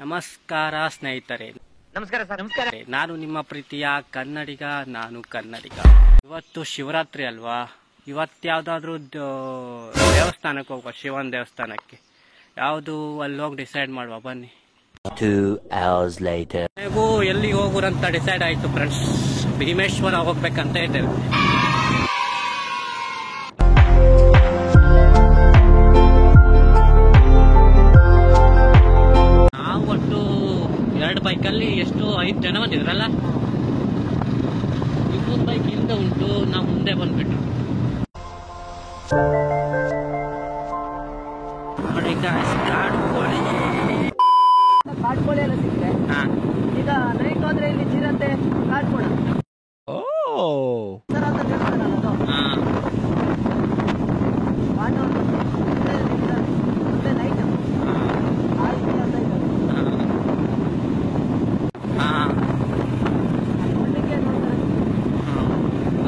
ನಮಸ್ಕಾರ ಸ್ನೇಹಿತರೆ. ನಮಸ್ಕಾರ ಸರ್. ನಮಸ್ಕಾರ. ನಾನು ನಿಮ್ಮ ಪ್ರೀತಿಯ ಕನ್ನಡಿಗ. ನಾನು ಕನ್ನಡಿಗ. ಇವತ್ತು ಶಿವರಾತ್ರಿ ಅಲ್ವಾ? ಇವತ್ತು ಯಾವ್ದಾದ್ರು ದೇವಸ್ಥಾನಕ್ಕೆ ಹೋಗುವ, ಶಿವನ್ ದೇವಸ್ಥಾನಕ್ಕೆ. ಯಾವುದು ಅಲ್ಲಿ ಹೋಗಿ ಡಿಸೈಡ್ ಮಾಡುವ ಬನ್ನಿ. 2 hours later. ನೀವು ಎಲ್ಲಿಗೆ ಹೋಗುರಂತ ಡಿಸೈಡ್ ಆಯ್ತು ಫ್ರೆಂಡ್ಸ್. ಭೀಮೇಶ್ವರ ಹೋಗ್ಬೇಕಂತ ಇದ್ದೇವೆ. ನಾವು ಒಟ್ಟು 2 ಬೈಕಲ್ಲಿ ಎಷ್ಟು 5 ಜನ ಬಂದಿದ್ರಲ್ಲ. ಇನ್ನೊಂದು ಬೈಕ್ ಹಿಂದೆ ಉಂಟು, ನಾವು ಮುಂದೆ ಬಂದ್ಬಿಟ್ರು. ಕಾಡ್ಕೋಳಿ ಎಲ್ಲ ಸಿಕ್ರೆ ಈಗ ನೈಟ್ ಹೋದ್ರೆ ಇಲ್ಲಿ ಚಿರತೆ ಕಾಡ್ಕೋಣ ನೈಟ್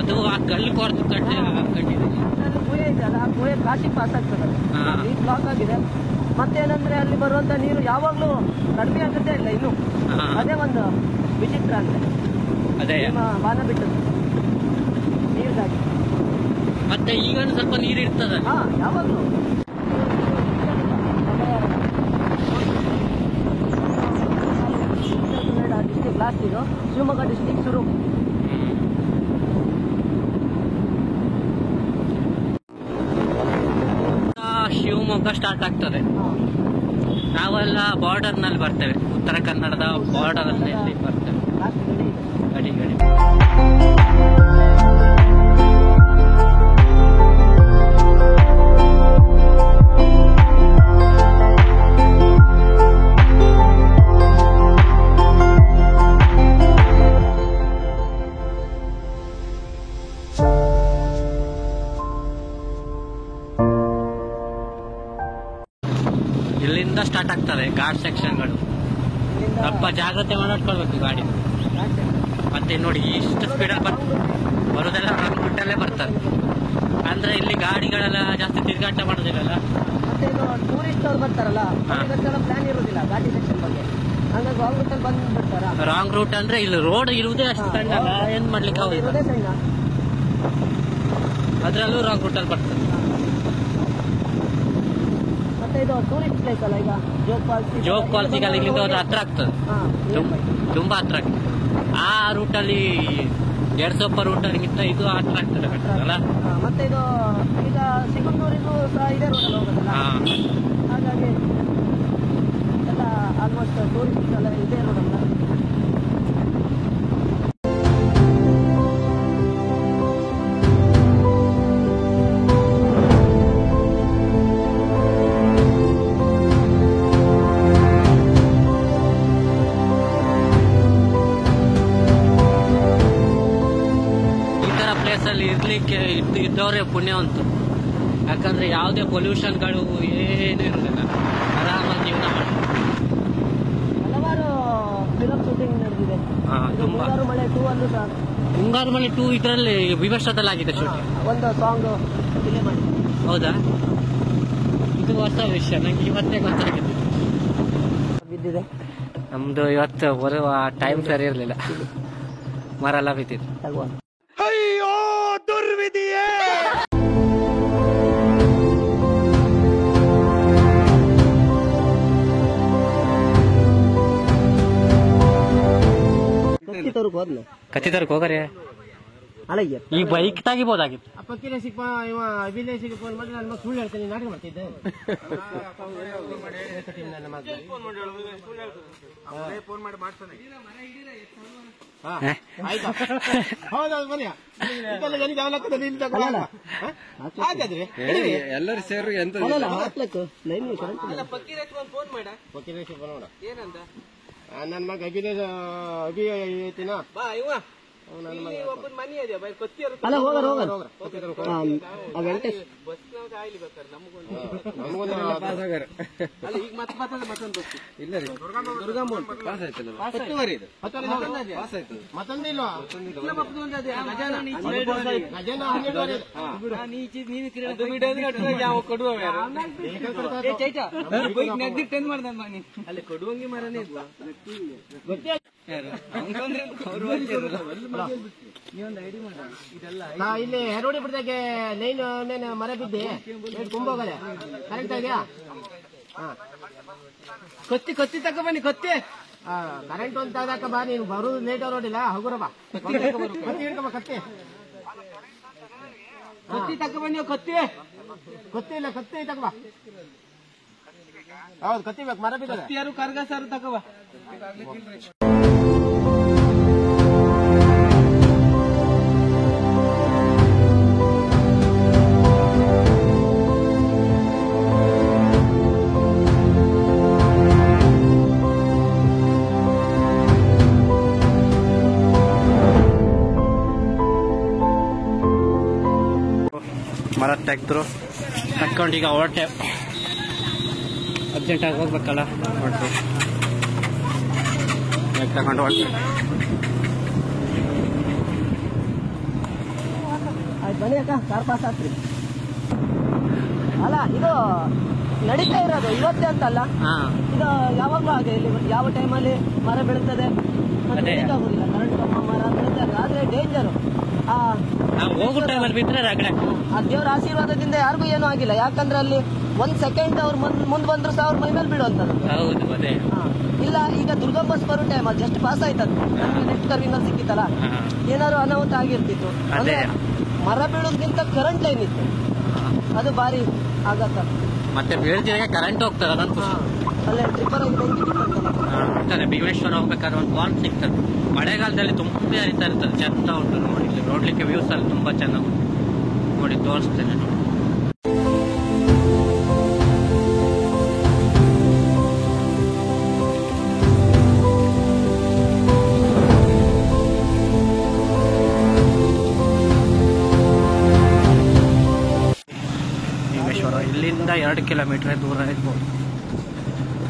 ಅದು ಆ ಕಲ್ಲು ಕೊಡ್ತು ಕಟ್ಟಿದೆ. ಗುಹೆ ಇದೆಯಲ್ಲ, ಆ ಗುಹೆ ಕಾಶಿ ಪಾಸ್ ಆಗ್ತದಲ್ಲ, ಈ ಬ್ಲಾಕ್ ಆಗಿದೆ. ಮತ್ತೇನಂದ್ರೆ ಅಲ್ಲಿ ಬರುವಂತ ನೀರು ಯಾವಾಗ್ಲೂ ಕಡಿಮೆ ಆಗುತ್ತೆ ಇಲ್ಲ ಇನ್ನು. ಅದೇ ಒಂದು ವಿಚಿತ್ರ ಅಂದ್ರೆ ಅದೇ ಬಾನ ಬಿಟ್ಟದ್ದು ನೀರಿಗಾಗಿ. ಮತ್ತೆ ಈಗ ಸ್ವಲ್ಪ ನೀರು ಇರ್ತದ. ಯಾವಾಗ್ಲೂ ಡಿಸ್ಟಿಕ್ ಲಾಸ್ಟ್ ಇದು, ಶಿವಮೊಗ್ಗ ಡಿಸ್ಟಿಕ್ ಶುರು. ಶಿವಮೊಗ್ಗ ಸ್ಟಾರ್ಟ್ ಆಗ್ತದೆ. ನಾವೆಲ್ಲ ಬಾರ್ಡರ್ ನಲ್ಲಿ ಬರ್ತೇವೆ, ಉತ್ತರ ಕನ್ನಡದ ಬಾರ್ಡರ್ ಅಲ್ಲಿ ಬರ್ತೇವೆ. ಗಡಿ ಗಡಿ ಇಲ್ಲಿಂದ ಸ್ಟಾರ್ಟ್ ಆಗ್ತದೆ ಘಾಟ್ ಸೆಕ್ಷನ್ಗಳು. ಸ್ವಲ್ಪ ಜಾಗ್ರತೆ ಮಾಡ್ಕೊಳ್ಬೇಕು ಗಾಡಿ. ಮತ್ತೆ ನೋಡಿ ಇಷ್ಟು ಸ್ಪೀಡಲ್ಲಿ ಬರೋದೆಲ್ಲ ರೂಟಲ್ಲೇ ಬರ್ತದೆ. ಅಂದ್ರೆ ಇಲ್ಲಿ ಗಾಡಿಗಳೆಲ್ಲ ಜಾಸ್ತಿ ತಿರುಗಾಟ ಮಾಡೋದಿಲ್ಲಲ್ಲ. ಮತ್ತೆ ಇದು ಟೂರಿಸ್ಟ್ ಅವ್ರು ಬರ್ತಾರಲ್ಲ, ಪ್ಲಾನ್ ಇರೋದಿಲ್ಲ ಘಾಟಿ ಸೆಕ್ಷನ್ ಬಗ್ಗೆ. ಹಂಗಾಗಿ ರಾಂಗ್ ರೂಟ್ ಅಲ್ಲಿ ಬಂದ್ಬಿಡ್ತಾರ. ರಾಂಗ್ ರೂಟ್ ಅಂದ್ರೆ ಇಲ್ಲಿ ರೋಡ್ ಇರುವುದೇ ಅಷ್ಟು ಸಣ್ಣ, ಏನ್ ಮಾಡ್ಲಿಕ್ಕೆ ಆಗೋದಿಲ್ಲ. ಅದ್ರಲ್ಲೂ ರಾಂಗ್ ರೂಟ್ ಅಲ್ಲಿ ಬರ್ತದೆ. ಇದು ಟೂರಿಸ್ಟ್ ಪ್ಲೇಸ್ ಅಲ್ಲ, ಈಗ ಜೋಗ್ ಫಾಲ್ಸ್ ಈಗ ಇಲ್ಲಿಂದ ಹೋದ್ರೆ ಹತ್ರ ಆಗ್ತದೆ, ತುಂಬಾ ಹತ್ರ ಆಗ್ತದೆ. ಆ ರೂಟಲ್ಲಿ 200 ರೂಟಲ್ಲಿಗಿಂತ ಇದು ಹತ್ರ ಆಗ್ತದೆ ಅಲ್ಲ. ಮತ್ತೆ ಇದು ಈಗ ಸಿಗುಂದೂರಿಗೂ ಸಹ ಇದೇ ರೋಡಲ್ಲಿ ಹೋಗೋದಲ್ಲ, ಹಾಗಾಗಿ ಎಲ್ಲ ಆಲ್ಮೋಸ್ಟ್ ಟೂರಿಸ್ಟ್ ಎಲ್ಲ ಇದೇ ರೋಡಲ್ಲ. ಇರ್ಲಿಕ್ಕೆ ಇದ್ದವರೇ ಪುಣ್ಯವಂತರು. ಯಾಕಂದ್ರೆ ಯಾವುದೇ ಪೊಲ್ಯೂಷನ್ಗಳು ಏನು ಇರೋದಿಲ್ಲ, ಆರಾಮಾಗಿ ಜೀವನ ಮಾಡಿ. ಹಲವಾರು ಫಿಲಮ್ ಶೂಟಿಂಗ್ ನಡೆದಿದೆ. ಮುಂಗಾರು ಮಳೆ 2 ಅಲ್ಲೂ ಸಹ. ಮುಂಗಾರು ಮಳೆ 2 ಇದರಲ್ಲಿ ವಿಮರ್ಶದಲ್ಲಾಗಿದೆ ಶೂಟಿಂಗ್. ಒಂದು ಸಾಂಗ್ ಡಿಲೇ ಮಾಡಿ. ಹೌದಾ? ಇದು ಹೊಸ ವಿಷಯ, ನಂಗೆ ಇವತ್ತೇ ಗೊತ್ತಾಗಿದೆ. ಬಿದ್ದಿದೆ ನಮ್ದು ಇವತ್ತು ಬರುವ ಟೈಮ್ ಸರಿ ಇರಲಿಲ್ಲ, ಮರ ಎಲ್ಲ ಬಿದ್ದಿದೆ. ಅಯ್ಯೋ ದುರ್ವಿಧಿಯೇ! ಕತ್ತಿತರಕ್ಕೆ ಹೋಗರೆ ಈ ಬೈಕ್ ತಾಗಿಬೋದಾಗಿತ್ತು. ಅಭಿಲೇಷಿಗೆ ಫೋನ್ ಮಾಡಿ ನಾನು ಸುಳ್ಳು ಹೇಳ್ತೇನೆ, ನಾಟಕ ಮಾಡ್ತಿದ್ದೆ. ಎಲ್ಲರೂ ಸೇರಿ ಎಂತ ನನ್ನ ಮಗ ಅಭಿಲೇಷ ಐತಿನ ಅಲ್ಲ ಹೋಗರ ವೆಂಕಟೇಶ್ ಅಲ್ಲಿ ಕೊಡುವಂಗಿ ಮರನೇ ಇಲ್ಲಿ ಹೆರೋಡಿ ಬಿಡ್ದಾಗೆ ಲೈನ್ ಮರ ಬಿದ್ದಿ ತುಂಬೋಗಲ್ಲ ಕರೆಕ್ಟ್ ಆಗ್ಯಾ ಕತ್ತಿ ತಕ ಬನ್ನಿ ಕತ್ತಿ ಕರೆಂಟ್ ಒಂದು ತಗದಾಕ ಬಾ ನೀನು ಬರೋದು ಲೇಟ್ ನೋಡಿಲ್ಲ ಹಗುರ ಬಾ ಕತ್ತಿ ಹಿಡ್ಕಬ ಕತ್ತಿ ತಕ ಬನ್ನಿ ಕತ್ತಿ ಇಲ್ಲ ಕತ್ತಿ ತಕ ಬಾ ಹೌದು ಕತ್ತಿ ಬೇಕು ಮರ ಬಿದ್ದ ಯಾರು ಕರ್ಗ ಸಾರು ತಕವ ಮರ ತೆಗೆದ್ರು ತಕ್ಕೊಂಡು ಈಗ ಹೊರಟೆ ಅರ್ಜೆಂಟಾಗಿ ಹೋಗ್ಬೇಕಲ್ಲ ಹೊರಟು ತಗೊಂಡು ಹೊರಟೆ ಆಯ್ತು ಬನ್ನಿ ಅಕ್ಕ ಕಾರ್ ಪಾಸ್ ಆಗ್ತೀರಿ ಅಲ್ಲ ಇದು ನಡೀತಾ ಇರೋದು ಇವತ್ತೇ ಅಂತಲ್ಲ ಇದು ಯಾವಾಗಲೂ ಹಾಗೆ ಇಲ್ಲಿ ಯಾವ ಟೈಮಲ್ಲಿ ಮರ ಬೀಳ್ತದೆ ಆಗುದಿಲ್ಲ ಕರೆಂಟ್ ಕಂಬ ಮರ ಬೀಳ್ತಾರೆ ಆದ್ರೆ ಡೇಂಜರು ಹೋಗೋ ಟೈಮಲ್ಲಿ ಬಿಟ್ಟರೆ ರಗಡೆ ಆ ದೇವ್ರ ಆಶೀರ್ವಾದದಿಂದ ಯಾರಿಗೂ ಏನೂ ಆಗಿಲ್ಲ ಯಾಕಂದ್ರೆ ಅಲ್ಲಿ 1 ಸೆಕೆಂಡ್ ಅವ್ರು ಮುಂದ್ ಬಂದ್ರು ಸಹ ಅವ್ರ ಮೈ ಮೇಲೆ ಬೀಳುವಂತದ್ದು ಹೌದು ಅದೇ ಇಲ್ಲ ಈಗ ದುರ್ಗಾ ಬಸ್ ಬರೋ ಟೈಮ್ ಅದು ಜಸ್ಟ್ ಪಾಸ್ ಆಯ್ತದ ನೆಕ್ಸ್ಟ್ ಟರ್ಮಿನಲ್ ಸಿಕ್ಕಿತ್ತಲ್ಲ ಏನಾದ್ರು ಅನಾಹುತ ಆಗಿರ್ತಿತ್ತು ಅಂದ್ರೆ ಮರ ಬೀಳೋದ್ಕಿಂತ ಕರೆಂಟ್ ಲೈನ್ ಇತ್ತು ಅದು ಭಾರಿ ಆಗತ್ತ ಮತ್ತೆ ಬೀಳ್ತಿದಾಗ ಕರೆಂಟ್ ಹೋಗ್ತದೆ ಅದನ್ನು ಖುಷಿ ಅಲ್ಲೇ ಟ್ರಿಪ್ಪರ್ ಇರ್ತದೆ ಭೀಮೇಶ್ವರ ಹೋಗ್ಬೇಕಾದ್ರೆ ಒಂದು ಪಾಯಿಂಟ್ ಸಿಗ್ತದೆ ಮಳೆಗಾಲದಲ್ಲಿ ತುಂಬ ಹರಿತಾ ಇರ್ತದೆ ಚೆಂದ ಉಂಟು ನೋಡ್ಲಿಕ್ಕೆ ವ್ಯೂಸ್ ಅಲ್ಲಿ ತುಂಬಾ ಚೆನ್ನಾಗಿ ಉಂಟು ನೋಡಿ ತೋರಿಸ್ತೇನೆ ಭೀಮೇಶ್ವರ ಇಲ್ಲಿಂದ 2 ಕಿಲೋಮೀಟರ್ ದೂರ ಇರ್ಬೋದು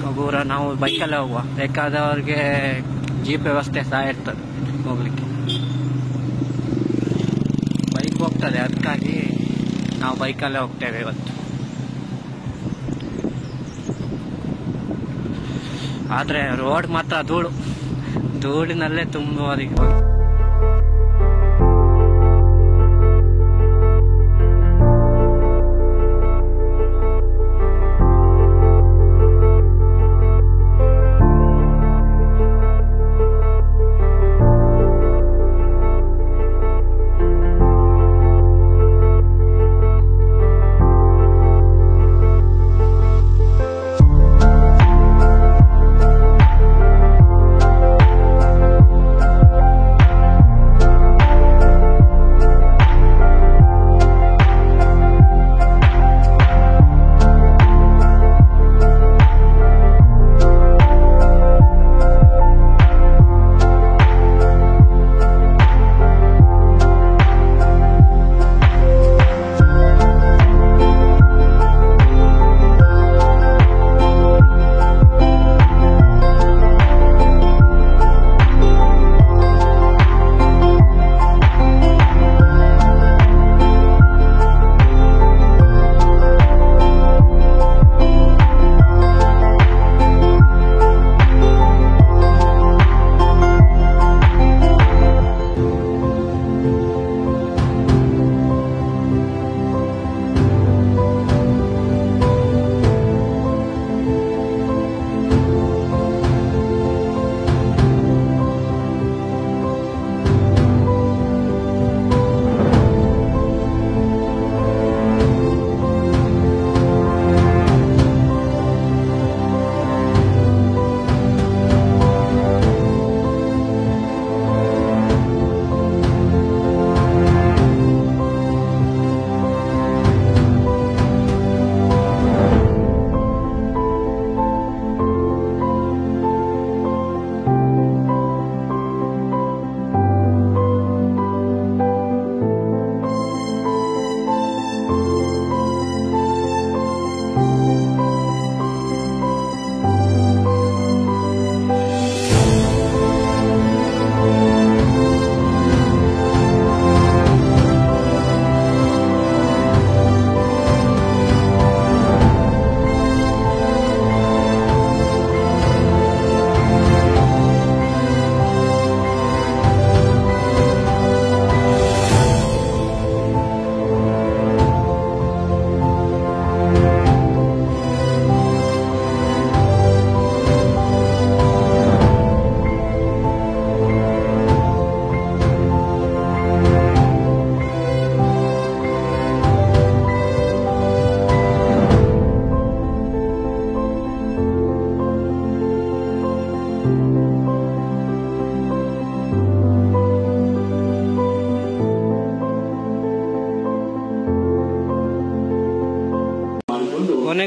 ಮಗೂರ ನಾವು ಬೈಕಲ್ಲೇ ಹೋಗುವ ಬೇಕಾದವ್ರಿಗೆ ಜೀಪ್ ವ್ಯವಸ್ಥೆ ಸಹ ಇರ್ತದೆ ಹೋಗ್ಲಿಕ್ಕೆ ಬೈಕ್ ಹೋಗ್ತದೆ ಅದಕ್ಕಾಗಿ ನಾವು ಬೈಕಲ್ಲೇ ಹೋಗ್ತೇವೆ ಇವತ್ತು ಆದರೆ ರೋಡ್ ಮಾತ್ರ ಧೂಳಿನಲ್ಲೇ ತುಂಬುವವರಿಗೆ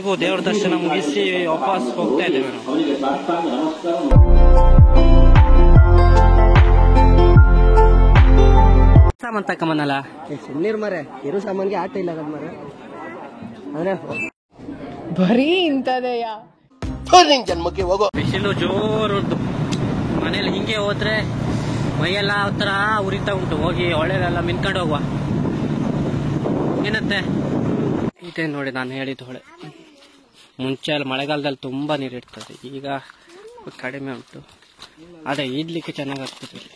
ಕೊನೆಗೂ ದೇವ್ರ ದರ್ಶನ ಮುಗಿಸಿ ವಾಪಸ್ ಹೋಗ್ತಾ ಇದ್ದೇವೆ ನಾವು. ಸಾಮಾನ್ ತಕೊಂಬನ್ನಲ್ಲ ಸುಮ್ಮನಿರ್ ಮರೆ ಇರೋ ಸಾಮಾನ್ಗೆ ಆಟ ಇಲ್ಲ ಮರ ಅಂದ್ರೆ ಬರೀ ಇಂಥದೆಯಾ ಜನ್ಮಕ್ಕೆ ಹೋಗೋ. ಬಿಸಿಲು ಜೋರುಂಟು. ಮನೇಲಿ ಹಿಂಗೆ ಹೋದ್ರೆ ಮೈಯೆಲ್ಲ ಒಂಥರ ಉರಿತಾ ಉಂಟು. ಹೋಗಿ ಹೊಳೆಲೆಲ್ಲ ಮಿನ್ಕೊಂಡು ಹೋಗುವ ಏನಂತೆ. ಇದೆ ನೋಡಿ ನಾನು ಹೇಳಿದ ಹೊಳೆ. ಮುಂಚೆ ಅಲ್ಲಿ ಮಳೆಗಾಲದಲ್ಲಿ ತುಂಬಾ ನೀರಿರ್ತದೆ, ಈಗ ಕಡಿಮೆ ಉಂಟು. ಅದೇ ಈಡ್ಲಿಕ್ಕೆ ಚೆನ್ನಾಗಾಗ್ತದೆ ಇಲ್ಲಿ.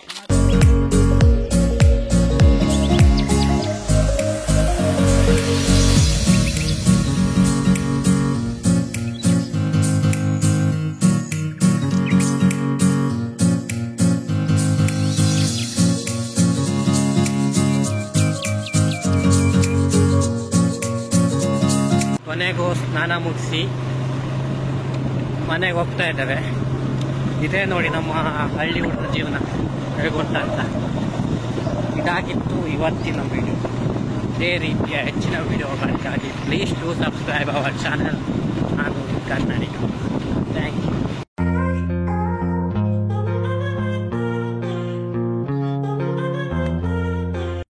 ಕೊನೆಗೂ ಸ್ನಾನ ಮುಗಿಸಿ ಮನೆಗೆ ಹೋಗ್ತಾ ಇದ್ದೇವೆ. ಇದೇ ನೋಡಿ ನಮ್ಮ ಹಳ್ಳಿ ಹುಡುಗ ಜೀವನ ಹೇಗುಂಟ ಅಂತ. ಇದಾಗಿತ್ತು ಇವತ್ತಿನ ವಿಡಿಯೋ. ಇದೇ ರೀತಿಯ ಹೆಚ್ಚಿನ ವಿಡಿಯೋಗಳಿಗಾಗಿ please to subscribe our channel. ನಾನು ಕನ್ನಡಿಗ. Thank you.